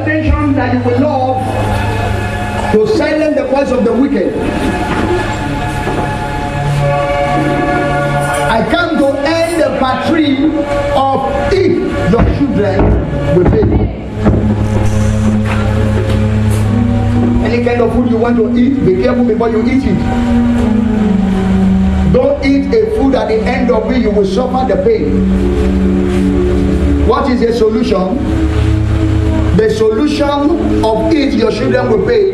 attention that you will love to silence the voice of the wicked. I come to end the part 3 of if your children will fail. Any kind of food you want to eat, be careful before you eat it. Don't eat a food at the end of it, you will suffer the pain. What is the solution? The solution of it your children will pay.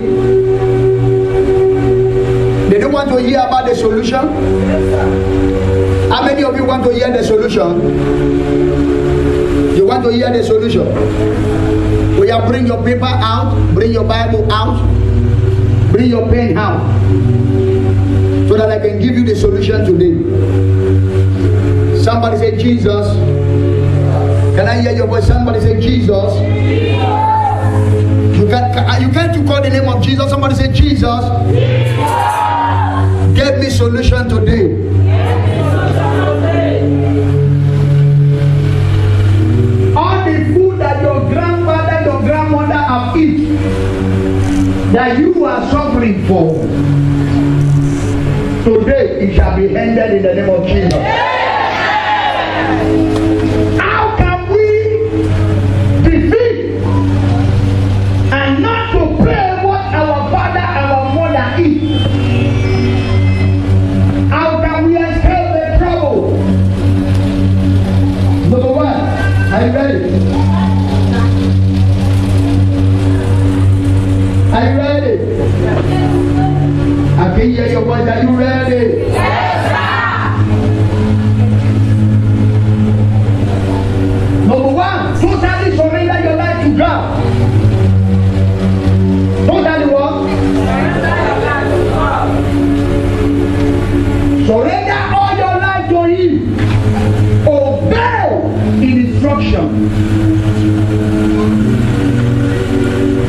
They don't want to hear about the solution. How many of you want to hear the solution? You want to hear the solution? Will you bring your paper out, bring your Bible out, bring your pen out, so that I can give you the solution today. Somebody say Jesus. Can I hear your voice? Somebody say Jesus. You can't call the name of Jesus. Somebody say Jesus. Give me solution today. All the food that your grandfather, your grandmother have eaten, that you are suffering for, today it shall be ended in the name of Jesus. How can we defeat and not to pray what our father, our mother eat? How can we escape the trouble? Number 1, are you ready? Are you ready? I can hear your voice. Are you ready? Yes, sir. Number 1, totally surrender your life to God. Totally what? Surrender all your life to Him. Obey His instruction.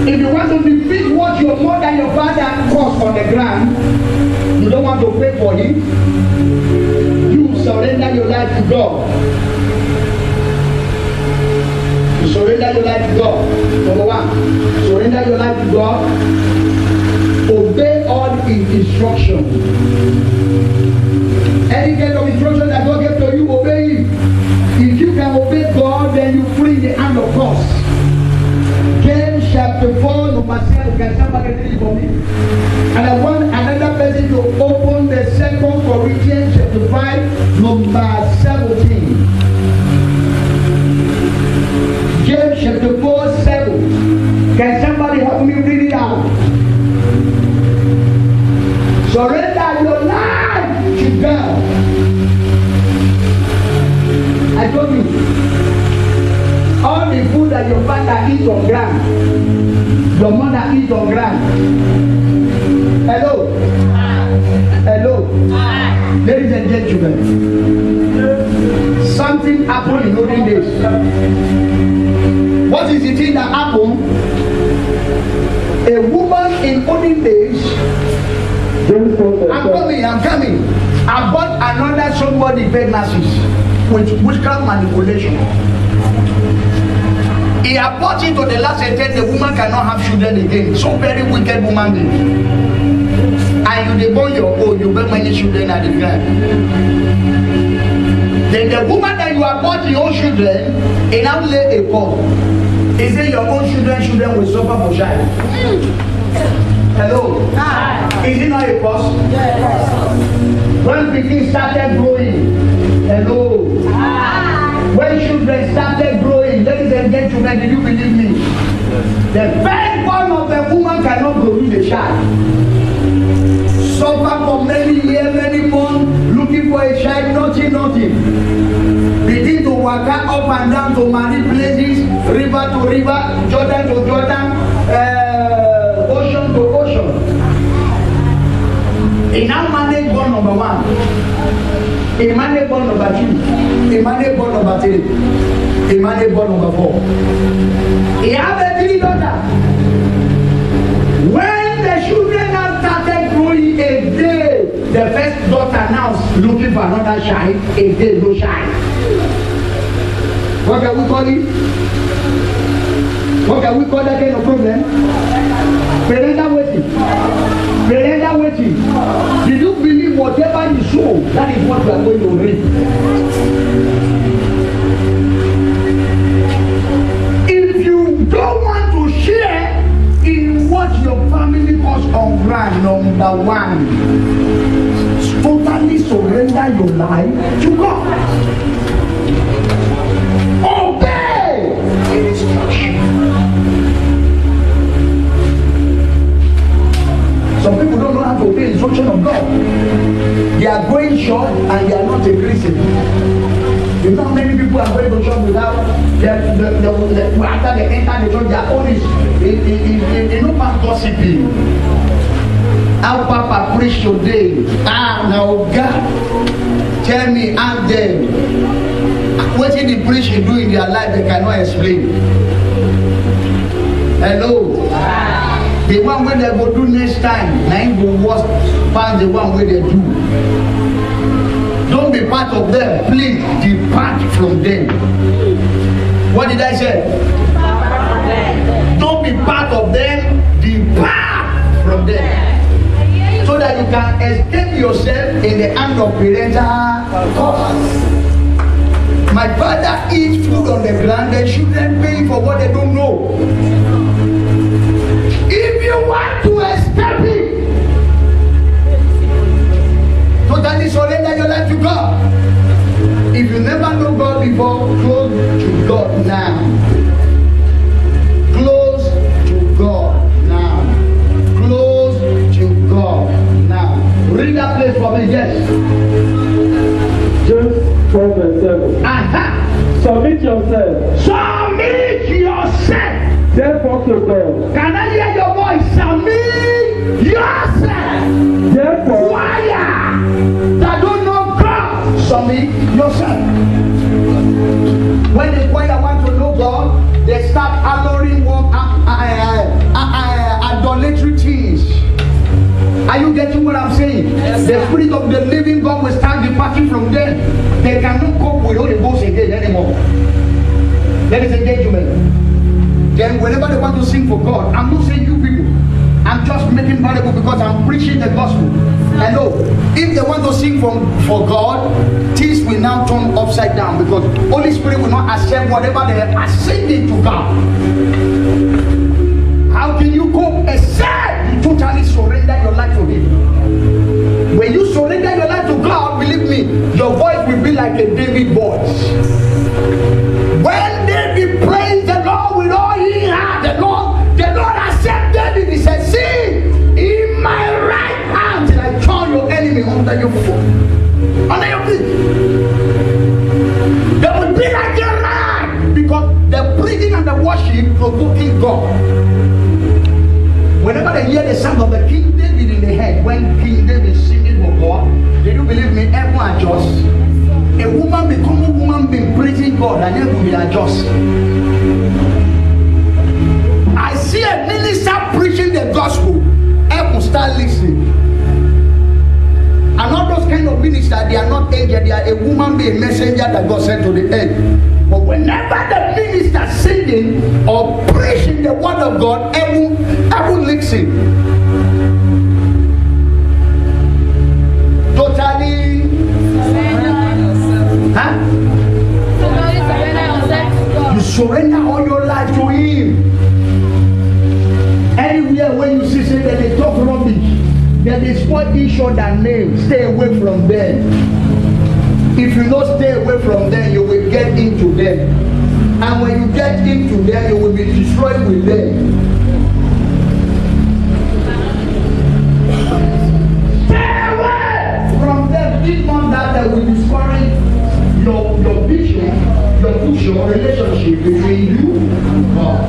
If you want to defeat what your mother and your father caused on the ground, you don't want to pray for it, you surrender your life to God. You surrender your life to God. Number 1, surrender your life to God. Obey all His instructions. Any kind of instruction that God gave to you, obey Him. If you can obey God, then you free the hand of God. James chapter 4, number 7. Can somebody read it for me? And I want another person to open the 2 Corinthians chapter 5, number 17. James chapter 4, 7. Can somebody help me read it out? Surrender your life to God. I told you, all the food that your father eats on ground, your mother eats on ground. Hello? Hello? Ladies and gentlemen, something happened in olden days. What is the thing that happened? A woman in olden days, I'm coming. I bought another somebody pregnancies with witchcraft manipulation. He had brought it to the last extent, the woman cannot have children again. So very wicked woman being. And you dey born your own, you bear many children at the ground. Then the woman that you have brought your own children, he now lay a call. He say your own children will suffer for child. Hello? Is it not a cause? Yes. When pikin started growing, hello? When children started growing, ladies and gentlemen, did you believe me? The firstborn of the woman cannot produce a child. Suffer for many years, many months, looking for a child, nothing. Begin to walk up and down to many places, river to river, Jordan to Jordan, ocean to ocean. He now managed born number 1. He managed born number 2. He managed born number 3. He managed born number 4. He had a 3 daughters. When the children now started growing a day, the first daughter now looking for another child, a day no child. What can we call it? What can we call that kind of problem? Parental waiting. Parental waiting. Did you believe whatever you sow, that is what you are going to reap? If you don't want to share in what your family calls on ground, number one, totally surrender your life to God. Obey instruction. Some people don't know how to obey instruction of God. They are going short and they are not a Christian. You know how many people are going to church without after they enter the church, they are always they know about gossiping. How Papa preached today. Now God, tell me, ask them. What did the preach do in their life they cannot explain? Hello? The one where they go do next time, now it will worse past the one where they do. Don't be part of them. Please depart from them. What did I say? Don't be part of them. Depart from them. So that you can escape yourself in the hand of parental cause. My father eats food on the ground. They shouldn't pay for what they don't know. If you want to escape it, totally surrender your life to God. If you never know God before, close to God now. Close to God now. Close to God now. Read that place for me, yes. James 4 verse 7. Submit yourself. Submit yourself. Therefore to God. Can I hear your voice? Submit yourself. Therefore. Why? That don't know God. Submit yourself. When the choir want to know God, they start honoring idolatry things. Are you getting what I'm saying? Yes, the spirit of the living God will start departing from them. They cannot cope with Holy Ghost again anymore. Ladies and gentlemen, then whenever they want to sing for God, I'm not saying you people. I'm just making valuable because I'm preaching the gospel. Hello, if they want to sing for God, things will now turn upside down because Holy Spirit will not accept whatever they are singing to God. How can you cope except you totally surrender your life to Him? When you surrender your life to God, believe me, your voice will be like a David voice. When David praised the Lord with all he had, the Lord accepted it. He said, see, in my right hand till I turn your enemy under your foot, under your feet. They will be like a lion because the preaching and the worship provoking God. Whenever they hear the sound of the King David in the head, when King David is singing for God, they do believe me, everyone adjusts. A woman become a woman being praising God and everyone will adjust. I see a minister preaching the gospel, everyone start listening. And all those kind of ministers, they are not angels, they are a woman being a messenger that God sent to the earth. But whenever the minister singing or preaching the word of God, everyone listen. Totally. Huh? You surrender all your life to Him. Anywhere when you see say that they talk rubbish, that they spoil each other's name, stay away from them. If you don't stay away from them, you will get into them. And when you get into them, you will be destroyed with them. Stay away from them. It's not that will discourage your vision, your future relationship between you and God.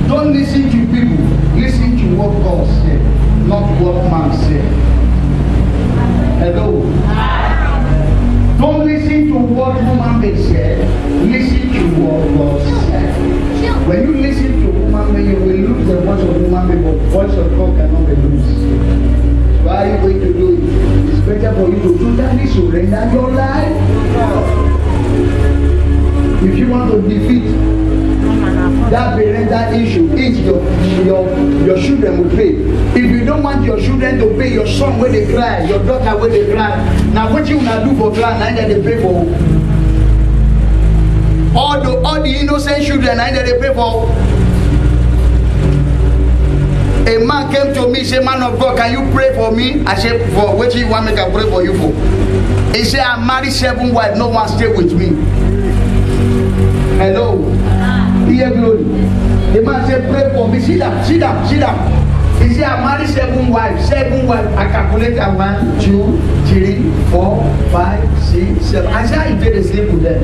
Don't listen to people. Listen to what God said, not what man said. Hello. Don't listen to what woman may say. Listen to what God said. When you listen to woman may, you will lose the voice of woman may, but voice of God cannot be lost. Why are you going to do it? It's better for you to totally surrender your life. If you want to defeat that parental issue is your children will pay. If you don't want your children to pay, your son when they cry, your daughter when they cry, now what you wanna do for cry, now that they pay for all the innocent children, now that they pay for. A man came to me, say, man of God, can you pray for me? I said, for what you want me to pray for you for? He said, I married 7 wives, no one stay with me. Hello. Dear glory. The man said, pray for me. Sit down. He said, I married 7 wives. 7 wives. I calculated 1, 2, 3, 4, 5, 6, 7. I said, I did sleep with them.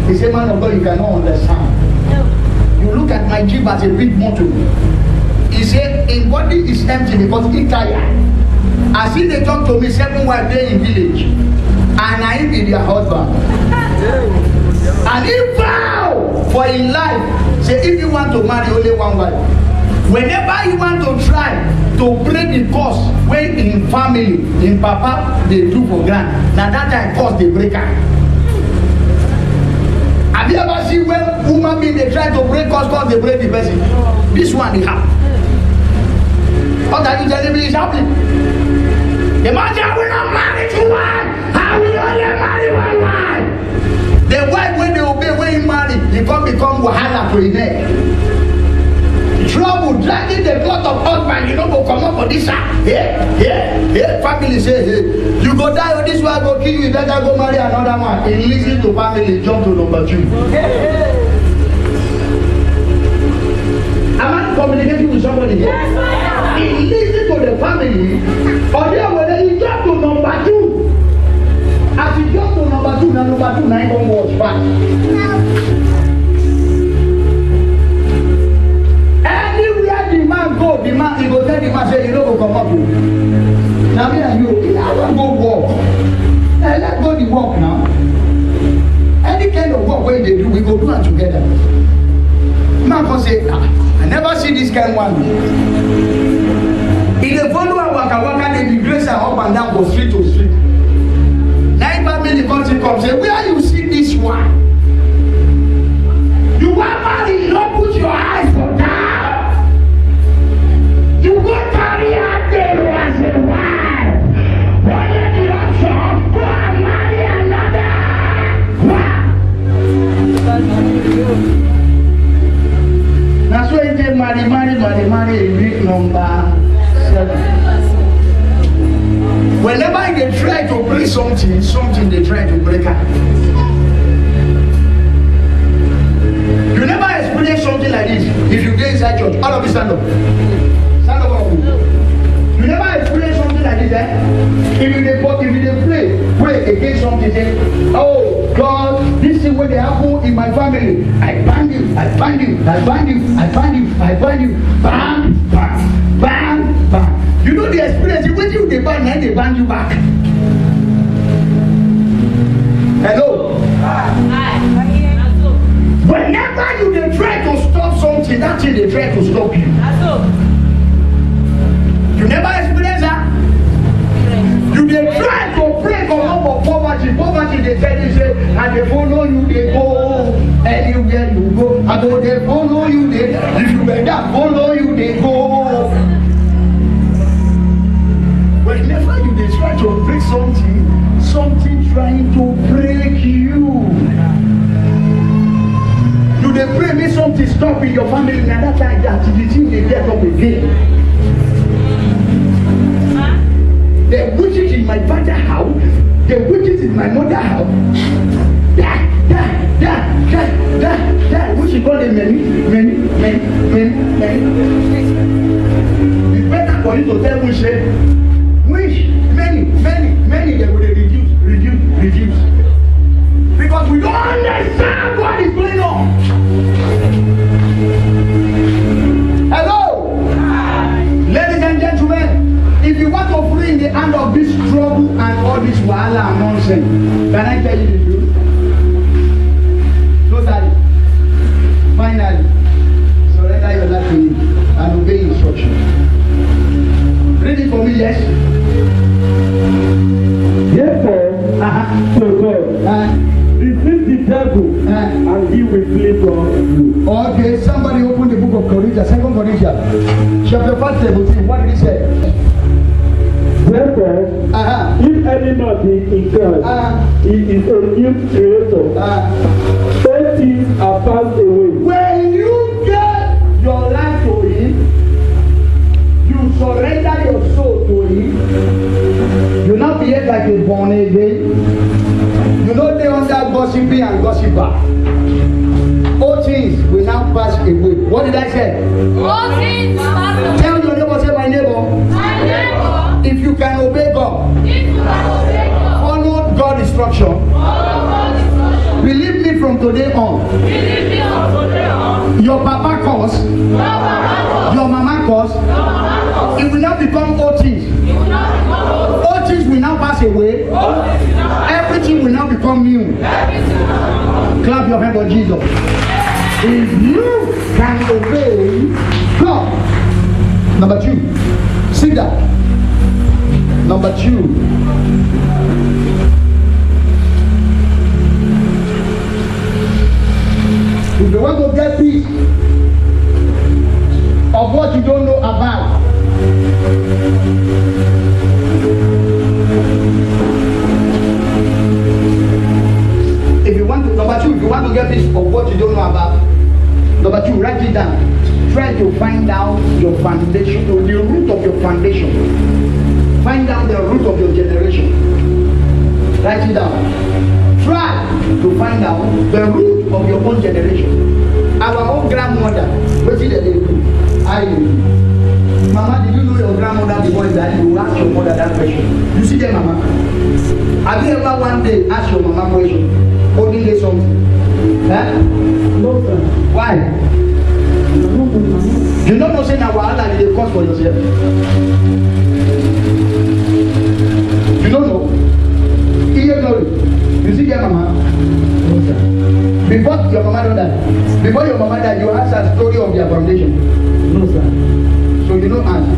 He said, man of God, you cannot understand. You look at my jeep as a big motor. He said, his body is empty because he tired. I see they talk to me, 7 wives there in village. And I be their husband. And he vow for his life. Say, if you want to marry only 1 wife. Whenever you want to try to break the curse when in family, in papa, they do for grand. Now that time curse they break out. Have you ever seen when woman being they try to break curse because they break the person? This one they have. What are you telling me is happening? The man said, I will not marry 2 wives. I will only marry 1 wife. The wife when they obey when he marry, he come become wahala for his neck. Trouble, dragging the cloth of husband, you know, go come up for this side. Here. Family say, hey, you go die or this one go kill you, you better go marry another one. And listen to family, jump to number 2. Am I communicating with somebody here? Yes, he listen to the family, or then when he jump to number 2. As he jump to number 2, now 9 don't watch back. The man, he go tell the man, say, you don't go come up here. Now me and you, I want to go walk. Let's go the walk now. Any kind of work where they do, we go do it together. Man can say, I never see this kind of one. In the follow waka, they be grace up and down go street to street. Now family come say, where you see this one? You want money, you don't put your eyes for that. You go carry out there as a wife. What is the option? Go and marry another. That's why they marry in week number 7. Whenever they try to break something they try to break up. You never experience something like this. If you get inside church, all of you stand up. You never experience something like this, eh? If you pray against something, say, oh God, this is what they happen in my family. I bind you. Bam. You know the experience, when you they bind, then they bind you back. Hello? Whenever you they try to stop something, that thing they try to stop you. You never experience that? You dey try to pray for more for poverty they tell you say, and they follow you, they go anywhere you go. And they follow you, if you better follow you, they go. Whenever you dey try to break something trying to break you. You dey pray make something stop in your family, and that time that the thing they get up again. The witches in my father's house, the witches in my mother's house. Which is called a many. It's better for you to tell which many they will reduce. Because we don't understand what is going on. Hello? Ladies and gentlemen. If you want to free in the hand of this trouble and all this wahala and nonsense, can I tell you the truth? Totally. Finally, surrender your life to me and obey instructions. Read it for me, yes? Therefore, to God, resist the devil, and and he will flee from you. Okay, somebody open the book of Corinthians, 2 Corinthians, chapter 5, 17. What did he say? Therefore, if any man be in Christ, he is a new creator. All things are passed away. When you get your life to him, you surrender your soul to him, you now behave like a born again. You know they under gossiping and gossiper. All things will now pass away. What did I say? All things pass away. Tell your neighbor, say, my neighbor. My neighbor. If you can obey God, If you can obey God, follow God's instruction, follow God's instruction. believe me from today on. Believe me from today on. Your papa calls, Your papa your mama calls, your mama calls. it will not become old things. You will not become old. All things will now pass away. Everything will now become new. Everything will now Clap your hand for Jesus. If you can obey God. Number 2. Sit down. Number 2. If you want to get peace of what you don't know about, if you want to, number 2, if you want to get peace of what you don't know about, number 2, write it down. Try to find out your foundation, the root of your foundation. Find out the root of your generation. Write it down. Try to find out the root of your own generation. Our own grandmother, what did they do? I do. Mama, did you know your grandmother before you died? You ask your mother that question. You see them, Mama? Have you ever one day asked your mama question? Holding day something? Huh? No, sir. Why? You don't know say na wahala dey cause for yourself. You don't know. Iye glory. You see your mama. No, sir. Before your mama don't die. Before your mama died, you ask her story of their foundation. No, sir. So you don't answer.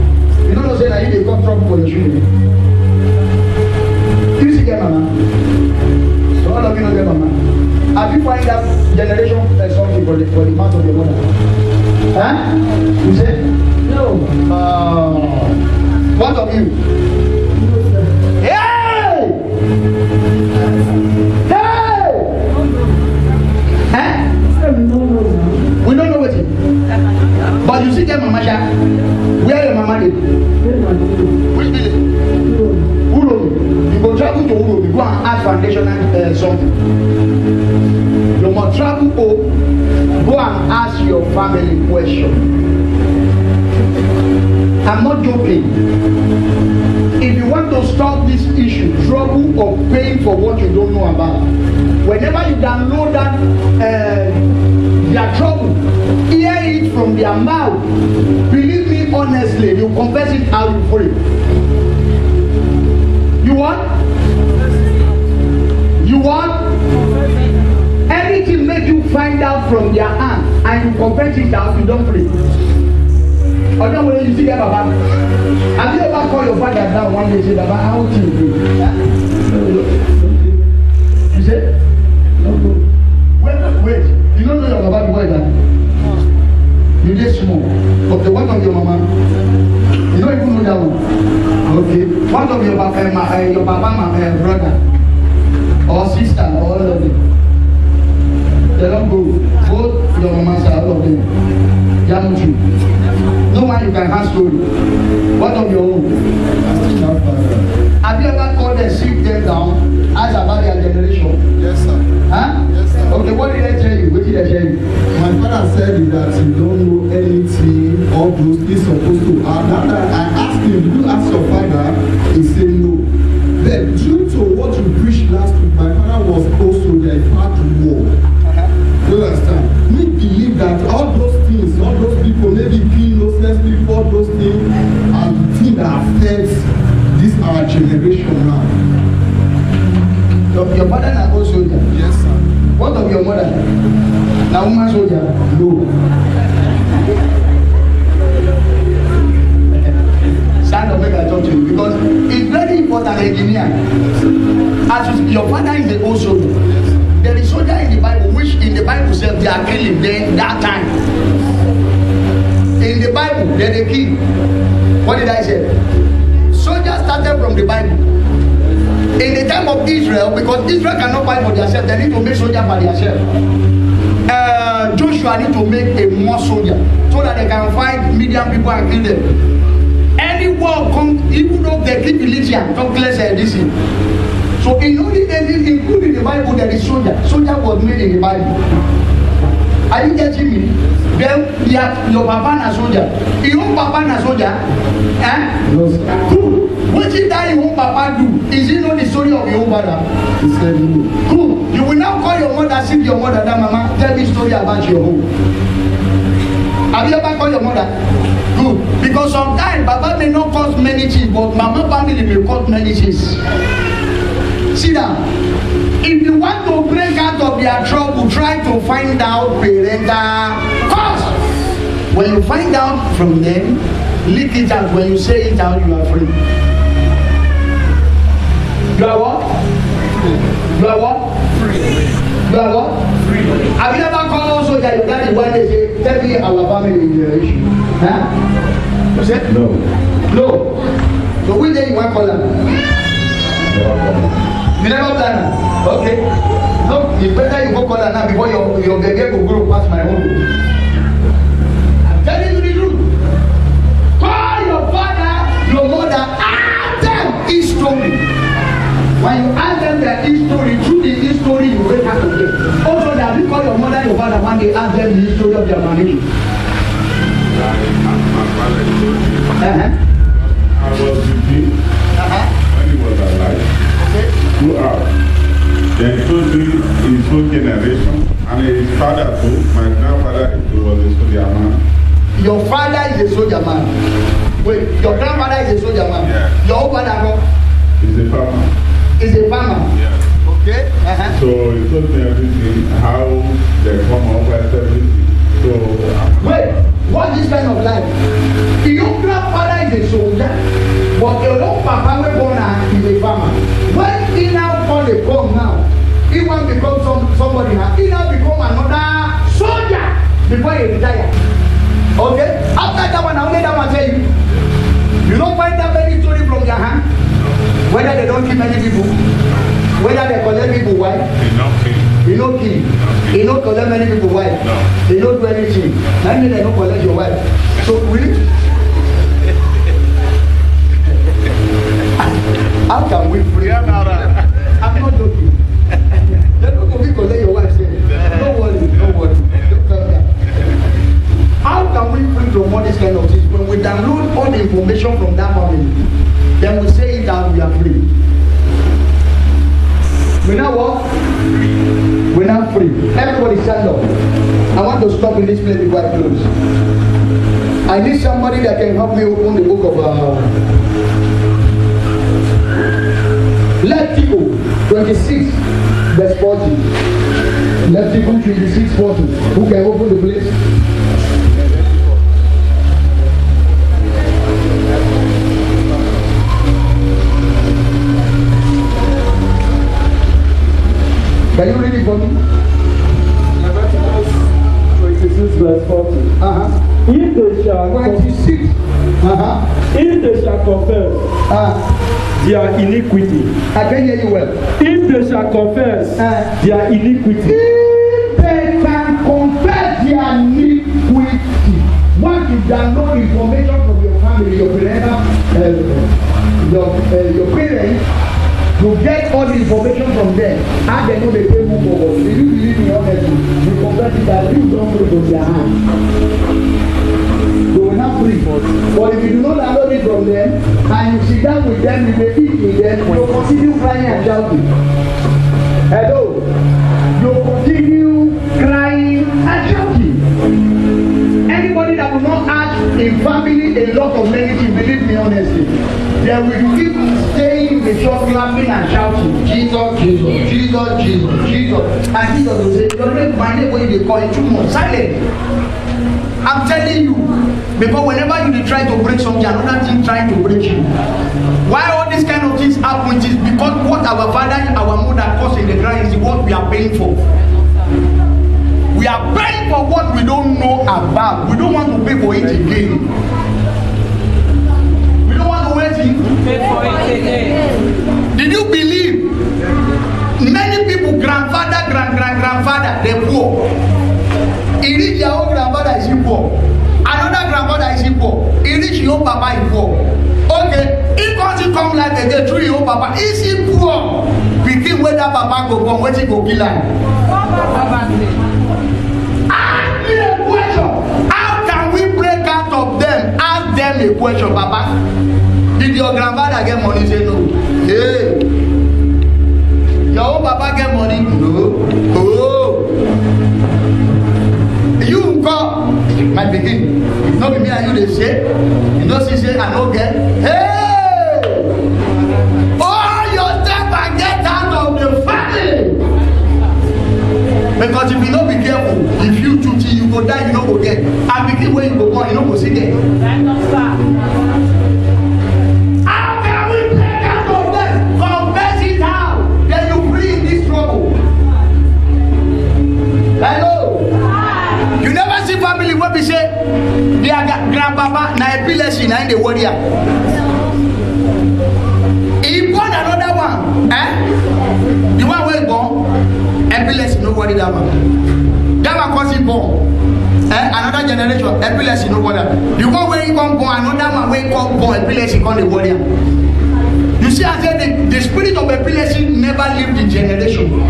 You don't know say na you dey cause trouble for your children. You see your mama. So all of you know your mama. Have you find out generation something for the mouth of your mother? Huh? You say? No. What of you? No, sir. Hey! Hey! Huh? No. We don't know what it. But you see them, Mama Sha. Where your mama live? Which village? Uromi. You go travel to Uromi. Go and ask foundation and something. You must travel home. Go and ask your family question. I'm not joking. If you want to stop this issue, trouble of paying for what you don't know about, whenever you download that their trouble, hear it from their mouth. Believe me honestly, you confess it how you free. You want? You want? Anything make you find out from their hand and you confess it out, you don't free. Or don't worry, you see that, Baba. Have you ever called your father down one day and say, Baba, how do you do? You say? No. Wait. You don't know your Baba before that? You just small. But the one of your mama, you don't even know that one. Okay. One of your Baba, brother, or sister, or all of them. They don't go. Both your mamas are all of them. No one you can have story. What of your own? Have you ever called them, sit them down, ask about their generation? Yes, sir. Huh? Yes, sir. Okay, what did they tell you? What did they tell you? My father said that you don't know anything, all those things supposed to happen. I asked him, did you ask your father? He said no. Then, due to what you preached last week, my father was also there, in fact, war. You understand? We believe that all those things, all those people, maybe killing those people, all those things, are the things that affects this our generation now. Your father na old soldier. Yes, sir. What of your mother? Na woman soldier. No. Stand up, make I talk to you because it's very important engineer. As your father is the old soldier. There is soldier in the Bible which in the Bible says they are killing then that time. In the Bible, then they kill. What did I say? Soldiers started from the Bible. In the time of Israel, because Israel cannot fight for themselves, they need to make soldiers for themselves. Joshua need to make a more soldier so that they can fight Midian people and kill them. Any war come, even though they keep religion, don't clear this. So in only including the Bible, there is soldier. Soldier was made in the Bible. Are you getting me? Then your papa na soldier. Your own papa na soldier. No, sir. Cool. What did that your own papa do? Is it not the story of your own father? He said no. Cool. You will now call your mother, see your mother, that mama, tell me story about your home. Have you ever called your mother? Good. Because sometimes Baba may not cause many things, but Mama family may cause many things. Sit down. If you want to break out of their trouble, try to find out parental cause. When you find out from them, leak it out. When you say it out, you are free. You are what? You are what? Free. You are what? Free. Have you ever called also that your daddy one day say, tell me our family generation? Huh? You said? No. No. So which day you want to call them? You never plan her? Okay. No, it's better you go call her now before your baby will grow past my home. I'm telling you the truth. Call your father, your mother, ask them his story. When you ask them their history, through the history you wake up again. Also, that you call your mother and your father one day, ask them the history of their marriage. I was with him when he was alive. Throughout. Then told me his whole generation and his father too. My grandfather was a soldier man. Your father is a soldier man. Wait, your grandfather is a soldier man. Yeah. Your own father He's a farmer. is a farmer. Yeah. Okay. So he told me everything, how they come up with everything. So Wait, what's this kind of life? Your grandfather is a soldier, but your own papa is a farmer. When he now call a come now, he want to become somebody now. He now become another soldier before he retire. Okay? After that one, only that one tell you. You don't find that many story from their hand. Whether they don't kill many people, whether they collect people wife, he don't kill. He don't collect many people wife. No. He don't do anything. That means they don't collect your wife. So really? How can we free? I'm not joking. They're not going to collect your wife. Say, no worry. Don't come there. How can we free from all this kind of things? When we download all the information from that family, then we say it and we are free. We now what? We're now free. Everybody stand up. I want to stop in this place before I close. I need somebody that can help me open the book of Leviticus 26 verse 40. Leviticus 26 40. Who can open the place? Can you read it for me? Leviticus 26 verse 40. If they shall 26. If they shall confess their iniquity. I can hear you well. If they shall confess their iniquity. If they can confess their iniquity. Once you download information from your family, your parents, you get all the information from them. How they know they pay move forward. If you believe me honestly, you confess it that you don't put it from their hand. You will not free. But if you do not download it from them, and you sit down with them, you may eat with them, you continue crying and shouting. Hello? You continue crying and shouting. Anybody that will not ask in family a lot of many things, believe me honestly, they will keep staying in the shop clapping and shouting, Jesus, Jesus, Jesus, Jesus, Jesus. And Jesus will say, your name, my name, when they call it 2 months, silent. I'm telling you, because whenever you try to break something, another thing trying to break you. Why all these kind of things happen is because what our father and our mother caused in the ground is what we are paying for. We We are paying for what we don't know about. We don't want to pay for it again. We don't want to wait to pay for it again. Did you believe? Many people, grandfather, grandfather, they poor. He reach your own grandfather is poor. Another grandfather is poor. He reach your own papa is poor. Okay, if once you come like again through your own papa, is he poor? Begin whether papa go come, where he go kill him. Ask me a question. How can we break out of them? Ask them a question, Papa. Did your grandfather get money? Say no. Hey. Your own papa get money? No. Oh. You come, my begin. No be me and you they say. You know she say I no get. Hey! All yourself and get out of the family. Because if you don't be careful, if you chuchi, you go die, you don't go get. And begin where you go born, you don't go see there. How can we take out of them? Confess it out. Then you free in this trouble. Hello? You never see family where we say their grandpapa na epilepsy na in the warrior. He born another one, the one where born epilepsy no worry that one. That one cause him born. Another generation epilepsy no worry. The one where he come born, another one where he come born epilepsy call the warrior. You see, I said the spirit of epilepsy never leave the generation.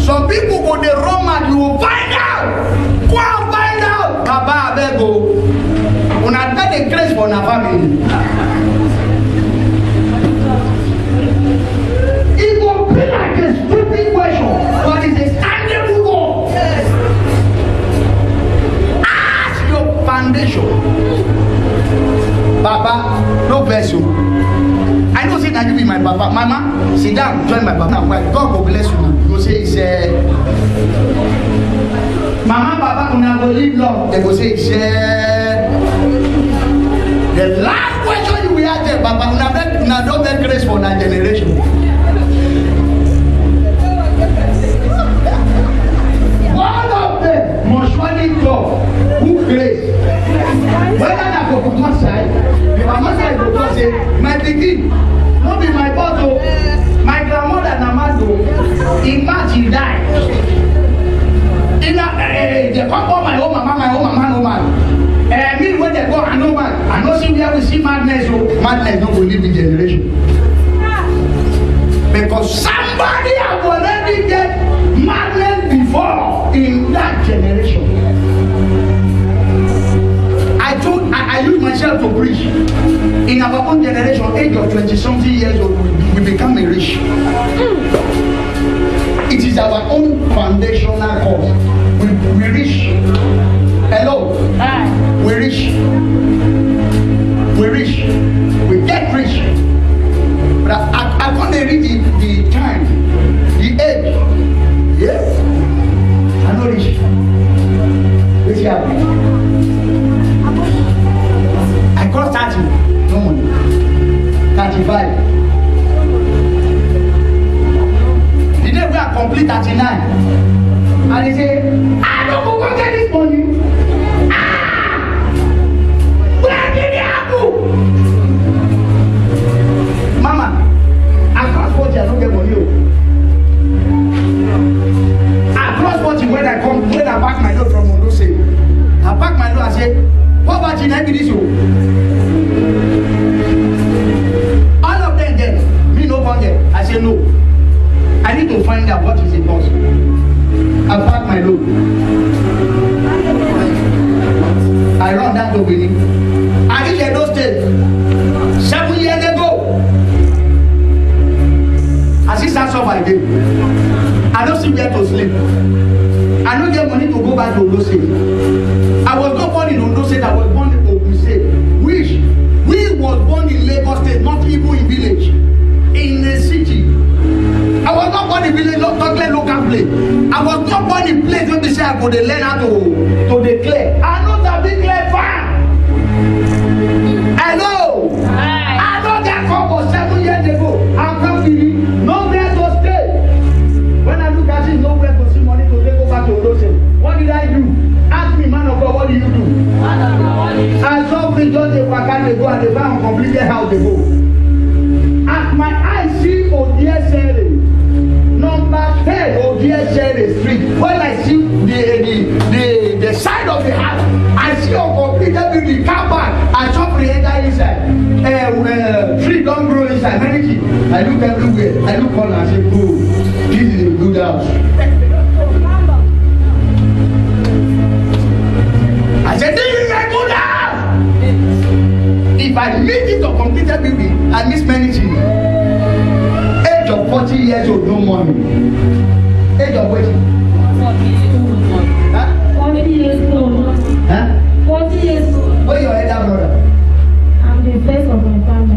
Some people go the wrong man, you will find out. Go and find out. Papa Abego, when I tell the grace for our family, it will be like a stupid question, but it's a standing one. Ask your foundation. Papa, no bless you. I know say that you be my papa. Mama, sit down, join my papa. Now, God will bless you now. You say it's Mama, Papa, una go live long. They go say it's the last question you will ask them, Papa, una don't make grace for that generation. One of them must surely God who grace. Whether na for Papa side, the Mama side go talk say, my pikin, no be my bottle. My grandmother Namado, in March he died. In they come for my own mama, no man. Me when they go, I know man. I know see where we see madness. So madness don't go live in generation. Because somebody have already get madness before in that generation. I use myself to preach. In our own generation, age of 20-something years old, we become a rich. It is our own foundational cause. We rich. Hello? We rich. We rich. We get rich. But I can't read the time, the age. Yes? I'm not rich. Which happened? I crossed 30. No money. 35. The day we are complete 39. And they say, I don't go get this money. Where did it happen? Mama, I cross 40, I don't get money. I cross 40 when I pack my load from Ondo State. I pack my load and say, what about you? I be this you? All of them get me no budget. I say no. I need to find out what is the cost. I pack my load. I run down to Benin. I reach Edo State 7 years ago. I see start off again. I don't see where to sleep. I don't get money to go back to Ondo State. I was not born in Ondo State. I was born in Ogun State. Which we was born in Lagos State, not even in village, in a city. I was not born in village, not local place. I was not born in place where they say I go to learn how to declare. I know that big clear fan. Hello. Hi. I know that couple 7 years ago. I'm coming nowhere to stay. When I look at it, nowhere to see money. they go and they find uncompleted house they go. As my eyes see Odiesere, number 10 Odiesere Street, when I see the side of the house, I see uncompleted building, car park, I chop the enter inside. Tree don't grow inside, many things. I look everywhere, I look on and say, oh, this is a good house. I said, this is a good house. If I meet it of completed building, I miss many things. Age of 40 years old, no money. Age of what? 40 years old. Huh? 40 years old. Where your elder brother? I'm the first of my family.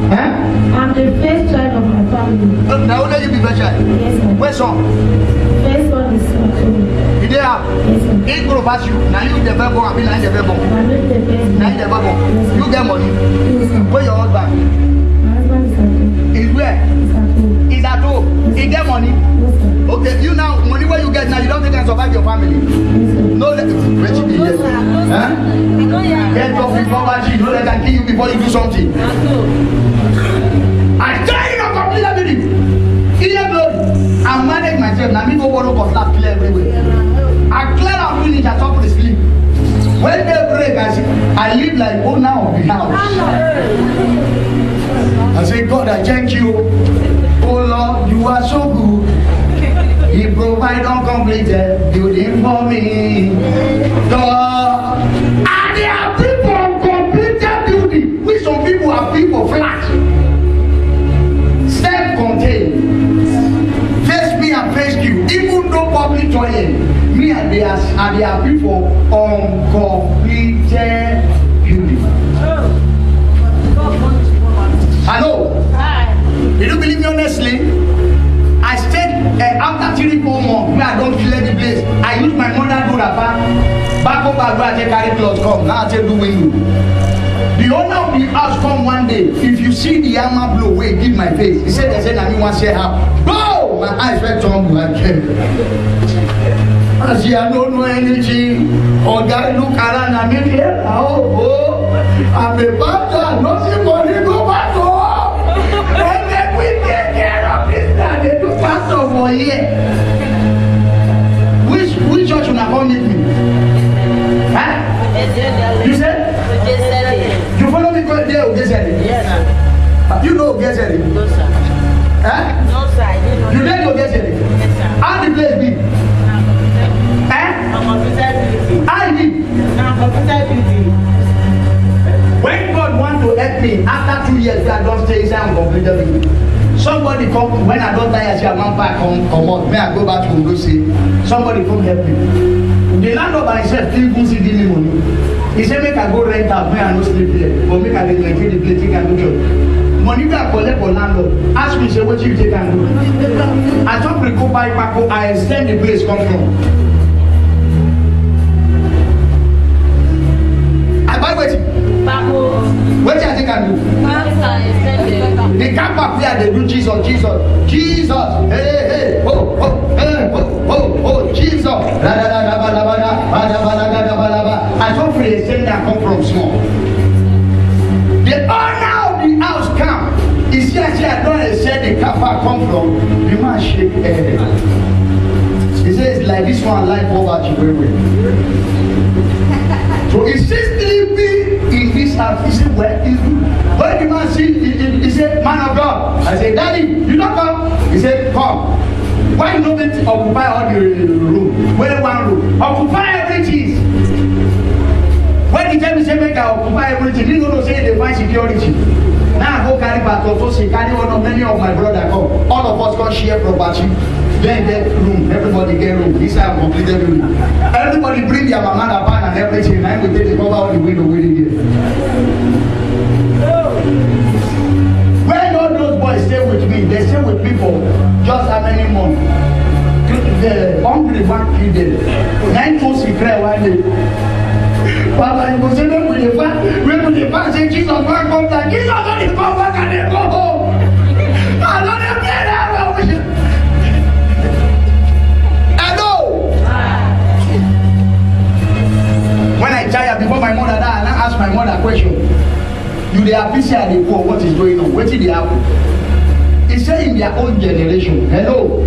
Huh? I'm the first child of my family. Now only you be better. Yes, sir. Where's son? First one is Saturday. You there? Yes, sir. He go pass you. Now you the verbal, I mean now the verbal. I'm not the first. Now you the verbal. You get money. Yes, sir. Where your husband? My husband is Saturday. Is where? Is Saturday. Is at home. He get money. Yes, sir. Okay, you now money where you get now you don't think I survive your family. Yes, sir. No let wait be here. Huh? Get off with poverty, no let them kill you before you do something. I tell you not complete everything. I manage myself. Now me go borrow cutlass clear everywhere. I clear and finish. I talk to the sleep. When they break, I live like owner of the house. I say, God, I thank you. Oh Lord, you are so good. He provide uncompleted building for me. God, and there are people uncompleted building. Which some people are people flat, self-contained. Face me and face you. Even though public toilet, me and they are people uncompleted building. Hello? You don't believe me honestly? I stayed after 3-4 months where I don't clear the place. I use my mother do that back up where I take carry clothes come. Now I take do window. The owner of the house come one day. If you see the hammer blow away, give my face. He said, I mean, one share house. Boom! My eyes went on like I see, I don't know anything. Or guy look around and me here. Oh, I'm a pastor. Nothing money go back to home. And then we take care of this now. They do pastor for a year. Which church will not come meet me? Huh? You said? You follow me go there, Ogezeri? Yes. You know Ogezeri? No, sir. Huh? No, sir. I didn't know. You didn't know Ogezeri? Yes, sir. How the place be? I'm computer building. How it be? I'm computer building. When God want to help me, after 2 years, I don't stay inside and complete everything. Somebody come, when I don't die, I say, I want back, come out. May I go back to Ondo say, somebody come help me. The landlord by himself, still go see give me money. He said, make I go rent out, may I no sleep here. But make I maintain the place, take and do job. Money we are collect for landlord. Ask me, say, what you take and do? I talk to go buy Paco, I extend the place come from. I buy wetin? Wetin I take and do? The car park where they do Jesus. Hey, oh, Jesus. I don't feel the same that come from small. The owner of the house come. He see I don't understand the car park come from. The man shake head. He says like this one like poverty so he still living in this house. He said, well, it's good. When the man see, he said, man of God. I said, Daddy, you don't come. He said, come. Why you don't occupy all the room? Where one room? Occupy everything. When he tell me, say, make I occupy everything, he don't say they find security. Now I go carry pastor, so she carry one of many of my brother come. All of us come share property. Then get room, everybody get room. This time completed room. Everybody bring their mama, their pan and everything. Now we take the cover out the window waiting here. When all those boys stay with me, they stay with me for just how many months? The hungry one kill them. 9 months he cry one day. Papa, you go say when we the fast, say Jesus will come back. Jesus will come back and they go home. I don't have that. When I tired before my mother died, I asked my mother a question. are the poor, what is going on? What did they happen? He said in their own generation, hello,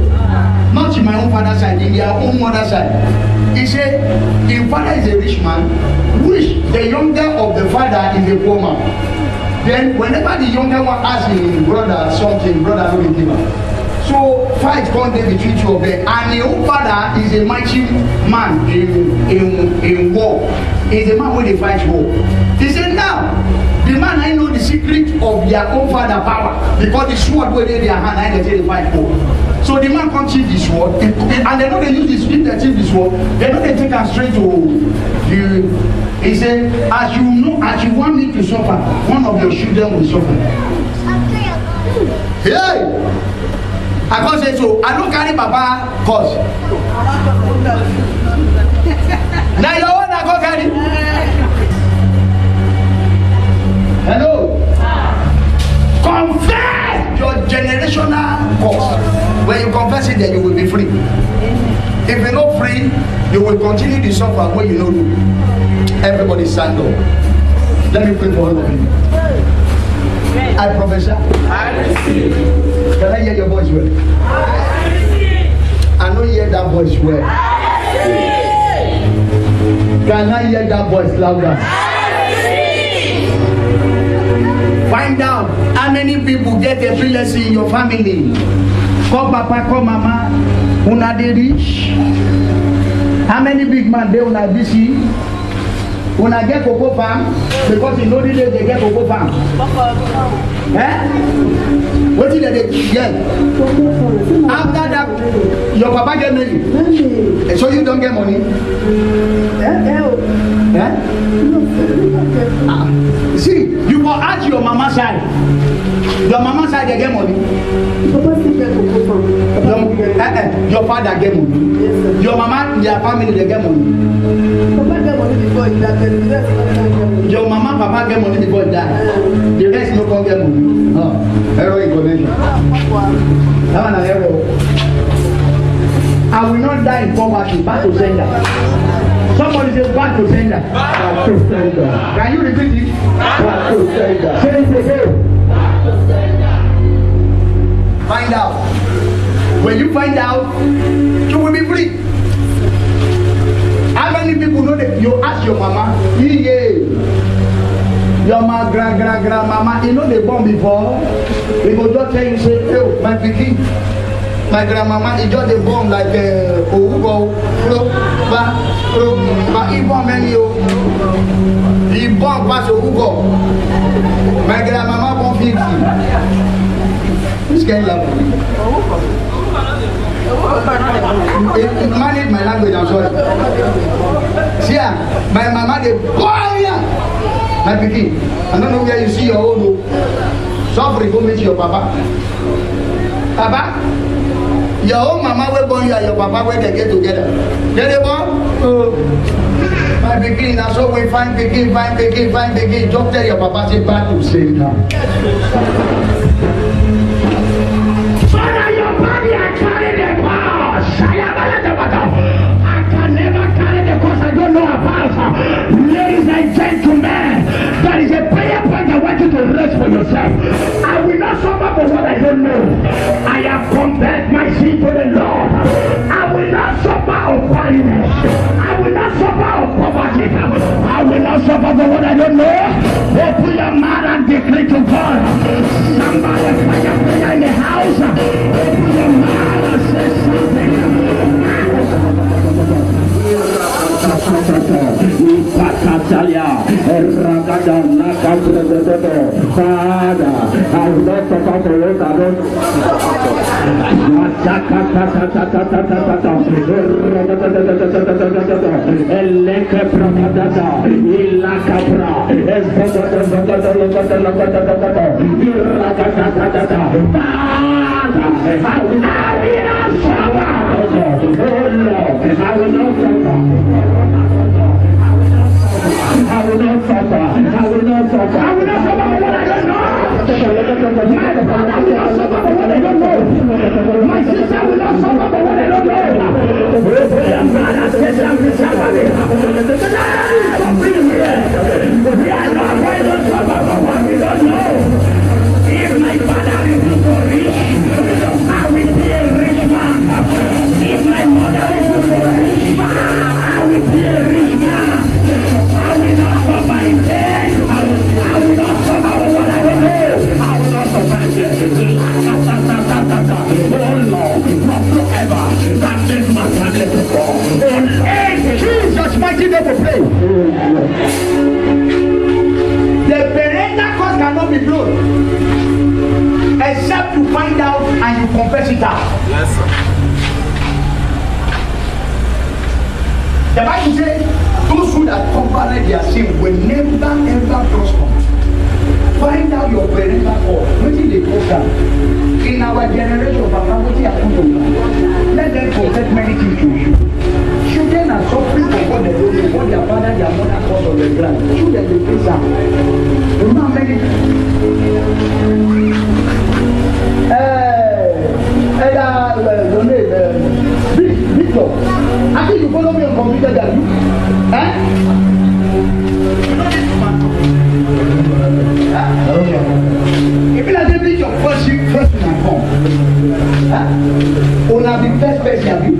not in my own father's side, in their own mother's side. He said, the father is a rich man, which the younger of the father is a poor man. Then whenever the younger one asks him, brother, something, brother, no give him. So fight come there between two of them, and the old father is a mighty man in war. He's a man where they fight war. He said now, the man I know the secret of their own father power, because the sword where they their hand I they fight war. So the man can't cheat the sword, and they know they use this. If they cheat the sword, they know they take them straight to the. He said, as you know, as you want me to suffer, one of your children will suffer. Hey! I can't say so. I don't carry Papa cause. Now you want to go carry? Hello? Confess your generational cause. When you confess it, then you will be free. If you're not free, you will continue to suffer when you know do. Everybody stand up. Let me pray for all of you. I prophesy. I receive. Can I hear your voice well? I receive. I don't hear that voice well. I receive. Can I hear that voice louder? I receive. Find out how many people get epilepsy in your family. Call Papa, call Mama. Una dey rich. How many big man dey una busy? Una get cocoa farm because you know the day they get cocoa farm. Eh? What did they get? After that, your papa get money. So you don't get money? Eh? See, you go ask your mama side. Your mama side they get money. Your father get money. Your mama, their family they get money. Your mama, papa get money before they die. The rest no come get money. Error in connection. That one an error. I will not die in poverty. Back to sender. Somebody says back to sender. Back to sender. Can you repeat it? Back to sender. Say it again. Find out. When you find out, you will be free. How many people know that you ask your mama? Yeah. Your mama, grandmama, you know they born before. They go just tell you, say, hey, my pikin, my grandmama, he just they born like Ougo, but he born many, he born past Ougo. My grandmama born 50. This guy love me. Manage my language, I'm sorry. See, my mama, they boy, my pikin. I don't know where you see your own. Suffering, go meet your papa. Papa, your own mama will born you and your papa when they get together. Get it, born? My pikin, that's so we find pikin. Don't tell your papa, say back to same now. Your body, I carry the power. I can never carry the cause I don't know about. Ladies and gentlemen, there is a prayer point I want you to raise for yourself. I will not suffer for what I don't know. I have compared my sin to the Lord. I will not suffer of blindness. I will not suffer of poverty. I will not suffer for what I don't know. Open your mouth and declare to God. Somebody fire prayer in the house. Open your mouth and say something. Father, I will not suffer for what I don't know. I will not suffer. I will not suffer. I will not suffer for what I don't know. My sister will not suffer for what I don't know. We are not going to suffer for what we don't know. it out. Yes, sir. The Bible says, those who that cover their sin will never ever prosper. Find out your parental call. What is the cause? In our generation, Papa, what is happening? Let them protect many things to you. Children are suffering for what they do, what their father, their mother cause on the ground. Children will face out. You know how many? Victor, I think you follow me on computer that you. If you like to be your first one come. On a big first person, you.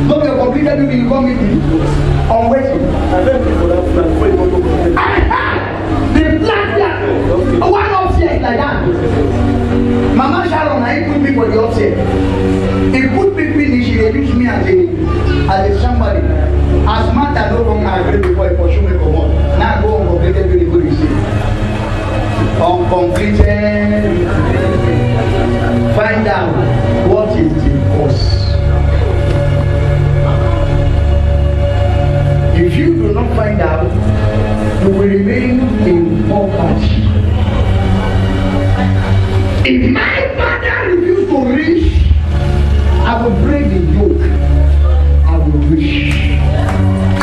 Not your computer, you come with me. On waiting. The black black. One object like that. Mama Sharon, I put me for the object. He put me finish, he use me as a somebody. As smart as no one I agree before he pursue me come on. Now go on completed very good receive. Uncompleted. Find out what is the cause. If you do not find out, you will remain in poverty. If my father refused to reach, I will break the yoke. I will reach.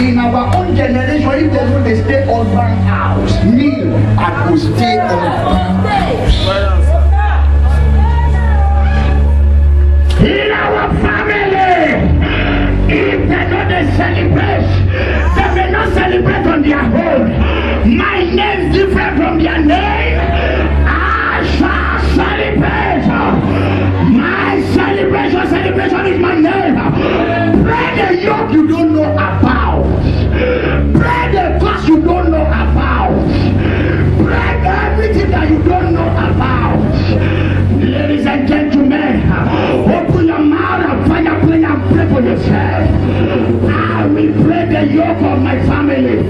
In our own generation, if they will stay on my house, me, I will stay on my house. In our family, if they don't celebrate, they may not celebrate on their own. My name is different from their name. I shall celebrate. My celebration is my name. Break the yoke you don't know about. Break the curse you don't know about. Break everything that you don't know about. Ladies and gentlemen, open your mouth and find a prayer and pray for yourself. I will break the yoke of my family.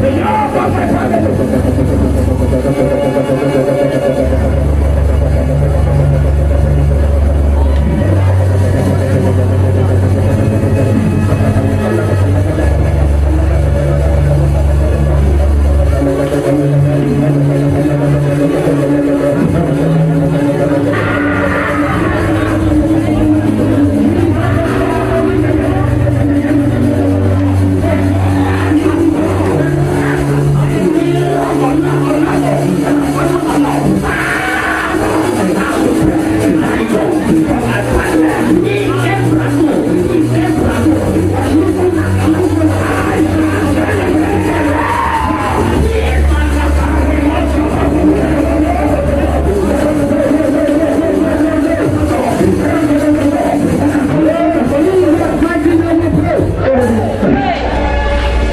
The yoke of my family.